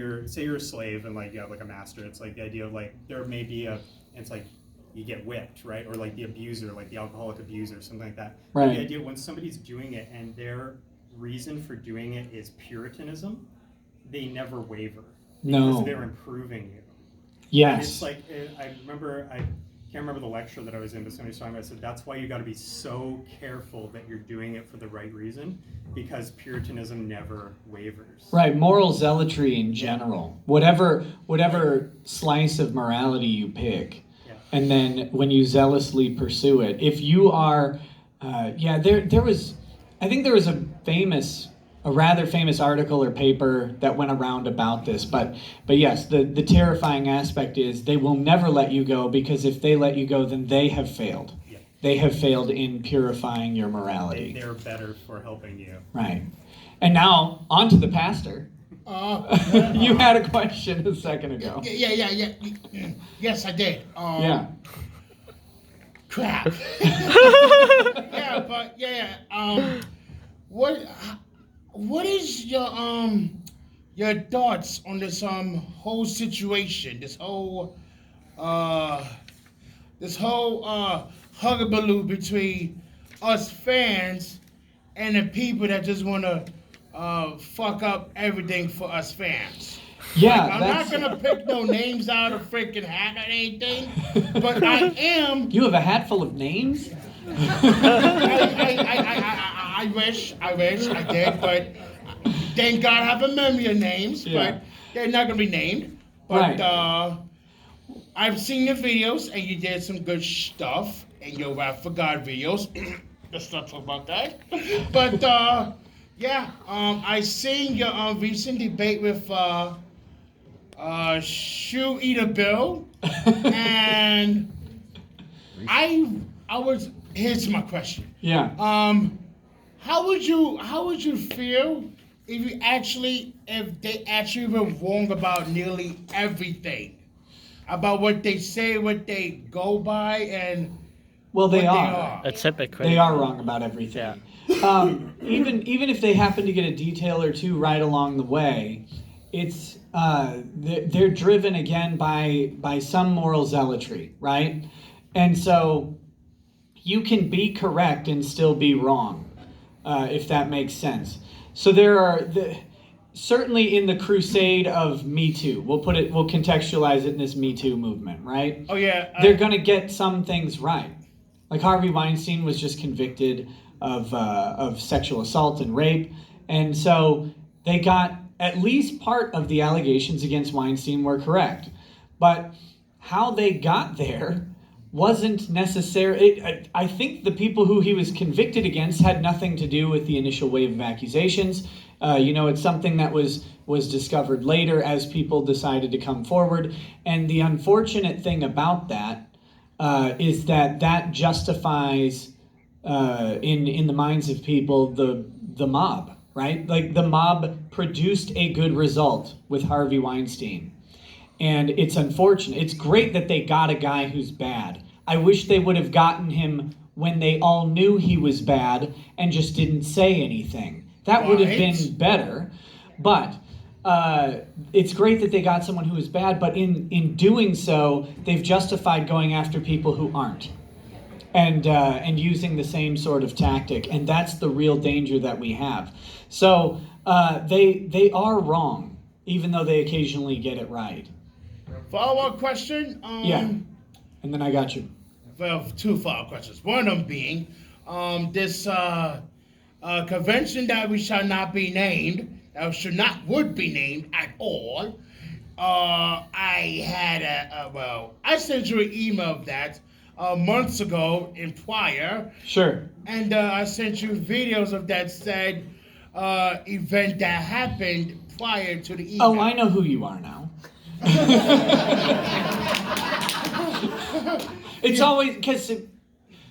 you're a slave and like you have like a master, it's like the idea of like there may be it's like you get whipped, right? Or like the abuser, like the alcoholic abuser, something like that. Right. But the idea when somebody's doing it and their reason for doing it is Puritanism, they never waver because they're improving you. Yes. And it's like I can't remember the lecture that I was in, but somebody was talking about it. I said that's why you got to be so careful that you're doing it for the right reason, because Puritanism never wavers. Right, moral zealotry in general, whatever slice of morality you pick, and then when you zealously pursue it, if you are, there was a rather famous article or paper that went around about this, but yes, the terrifying aspect is they will never let you go, because if they let you go, then they have failed. Yeah. They have failed in purifying your morality. They're better for helping you. Right. And now, on to the pastor. You had a question a second ago. Yeah. Yes, I did. Yeah. Crap. What is your thoughts on this whole situation? This whole hullabaloo between us fans and the people that just want to fuck up everything for us fans. Yeah, I'm not gonna pick no names out of freaking hat or anything, but I am. You have a hat full of names? I wish I did, but thank God I have a memory of names, but they're not gonna be named. But right. I've seen your videos, and you did some good stuff in your Rap for God videos. Let's not talk about that. But I seen your recent debate with Shoe Eater Bill, and I was. Here's my question. Yeah. How would you feel if they actually were wrong about nearly everything, about what they say, what they go by, and well, they what are. That's hypocritical. They are wrong about everything. Yeah. Even if they happen to get a detail or two right along the way, it's they're driven again by some moral zealotry, right? And so you can be correct and still be wrong, if that makes sense. So there are certainly in the crusade of Me Too, we'll contextualize it in this Me Too movement, right? Oh yeah, they're gonna get some things right. Like Harvey Weinstein was just convicted of sexual assault and rape, and so they got at least part of the allegations against Weinstein were correct, but how they got there wasn't necessary. I think the people who he was convicted against had nothing to do with the initial wave of accusations. It's something that was discovered later as people decided to come forward. And the unfortunate thing about that is that justifies, in the minds of people, the mob, right? Like the mob produced a good result with Harvey Weinstein. And it's unfortunate. It's great that they got a guy who's bad. I wish they would have gotten him when they all knew he was bad and just didn't say anything. That would have been better. But it's great that they got someone who was bad, but in doing so, they've justified going after people who aren't. And using the same sort of tactic. And that's the real danger that we have. So they are wrong, even though they occasionally get it right. Follow-up question. And then I got you. Well, two follow-up questions. One of them being this convention that we shall not be named, would be named at all. I had I sent you an email of that months ago in prior. Sure. And I sent you videos of that said event that happened prior to the email. Oh, I know who you are now. It's always because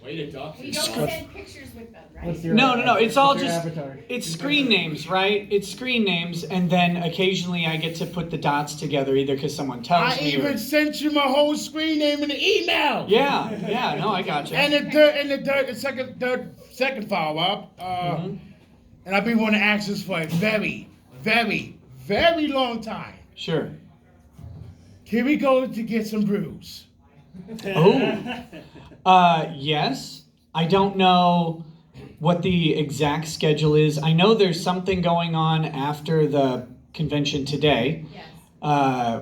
way to talk. We don't send pictures with them, right? No. It's all just it's screen names, right? It's screen names, and then occasionally I get to put the dots together, either because someone tells me. I even sent you my whole screen name in the email. Yeah. No, I got you. And the second follow up, and I've been wanting to ask this for a very, very, very long time. Sure. Can we go to get some brews? Oh. Yes. I don't know what the exact schedule is. I know there's something going on after the convention today, Yes.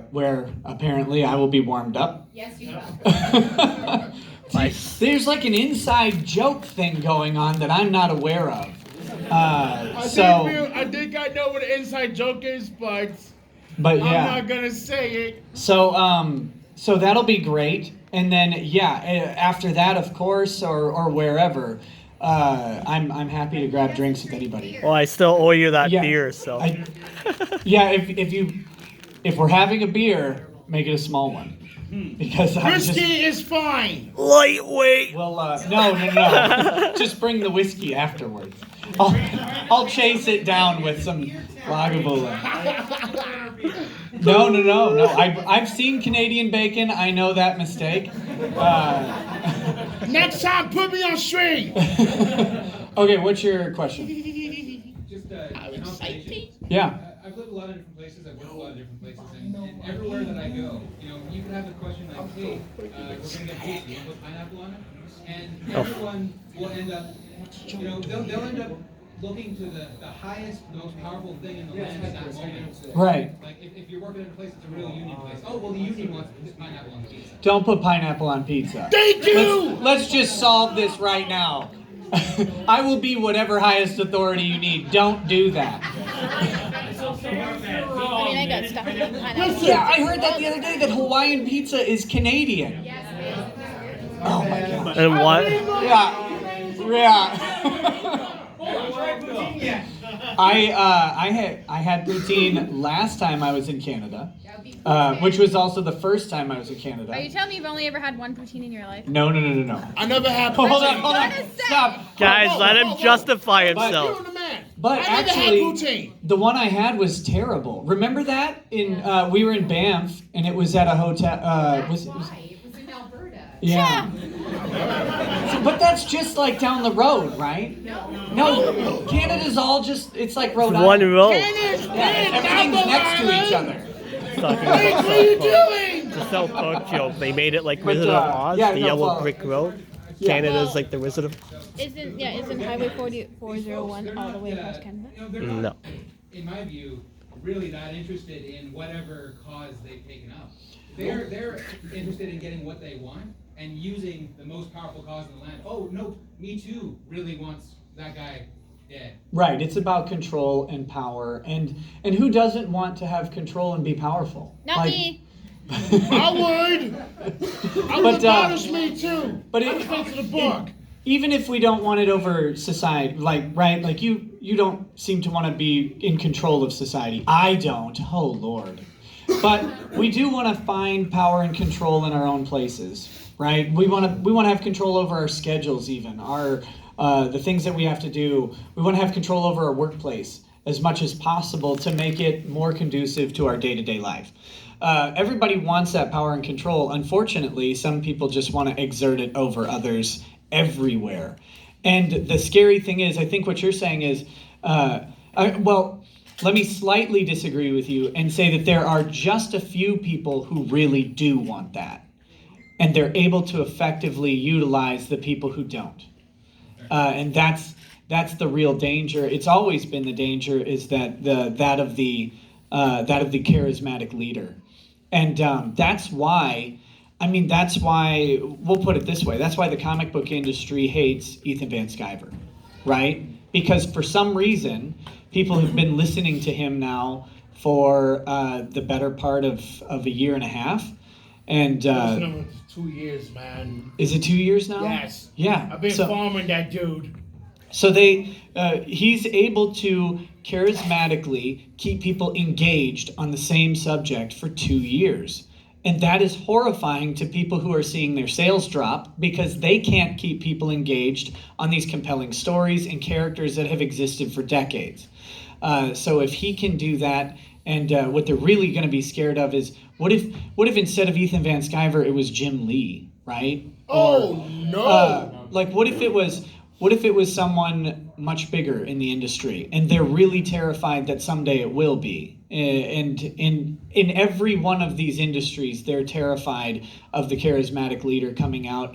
where apparently I will be warmed up. Yes, you will. There's like an inside joke thing going on that I'm not aware of. I think I know what an inside joke is, but But yeah. I'm not gonna say it. So that'll be great. And then after that, of course, or wherever, I'm happy to grab drinks with anybody. Well, I still owe you that Yeah. beer, so. If we're having a beer, make it a small one. Because I'm Whiskey just is fine. Lightweight! well, no. Just bring the whiskey afterwards. I'll chase it down with some Lagavulin. No. I've seen Canadian bacon. I know that mistake. Next time, put me on stream. Okay, what's your question? Just an observation. Yeah. I've lived a lot of different places. I've worked a lot of different places, and everywhere that I go, you can have a question like, "Hey, we're gonna get pizza. You want to put pineapple on it?" And everyone will end up, they'll end up looking to the highest, most powerful thing in the land at that moment. Right. Like if you're working in a place that's a real union place, oh well, the union wants to put pineapple on the pizza. Don't put pineapple on pizza. Thank you. Let's just solve this right now. I will be whatever highest authority you need. Don't do that. I mean, I got stuck in pineapple. Yeah, I heard that the other day that Hawaiian pizza is Canadian. Yes, Oh my god. And what? Yeah. I had poutine last time I was in Canada, which was also the first time I was in Canada. Are you telling me you've only ever had one poutine in your life? No. I never had. Hold on. Gonna say. Stop. Guys, Whoa, let whoa, him whoa. justify You're himself. the man. But I never actually, had poutine. the one I had was terrible. Remember that? We were in Banff, and it was at a hotel. That's why. It was in Alberta. Yeah. But that's just like down the road, right? No, Canada's all it's like Rhode Island. One row. Everything's next to each other. Talking Wait, about what are you South doing? Park. The South Park joke. They made it like But, Wizard of Oz, yeah, the no, yellow well, brick road. yeah. Canada's like the Wizard of. Isn't Highway 401 all the way across Canada? They're No. not, in my view, really that interested in whatever cause they've taken up. They're interested in getting what they want and using the most powerful cause in the land. Oh no, Me Too really wants that guy dead. Right. It's about control and power, and who doesn't want to have control and be powerful? Not me. I would. I would abolish me too. But Let's go to the book. Even if we don't want it over society, like you don't seem to want to be in control of society. I don't. Oh Lord. But we do want to find power and control in our own places, right? We want to have control over our schedules, even the things that we have to do. We want to have control over our workplace as much as possible to make it more conducive to our day-to-day life. Everybody wants that power and control. Unfortunately, some people just want to exert it over others everywhere. And the scary thing is, I think what you're saying is, let me slightly disagree with you and say that there are just a few people who really do want that. And they're able to effectively utilize the people who don't. And that's the real danger. It's always been the danger, is that of the charismatic leader. And that's why we'll put it this way. That's why the comic book industry hates Ethan Van Sciver, right? Because for some reason, people have been listening to him now for the better part of a year and a half. And 2 years, man. is it 2 years now? Yes. Yeah. I've been farming that dude. So he's able to charismatically keep people engaged on the same subject for 2 years. And that is horrifying to people who are seeing their sales drop because they can't keep people engaged on these compelling stories and characters that have existed for decades. So if he can do that, and what they're really going to be scared of is what if instead of Ethan Van Sciver it was Jim Lee, right? Oh no! Like what if it was What if it was someone much bigger in the industry and they're really terrified that someday it will be? And in every one of these industries, they're terrified of the charismatic leader coming out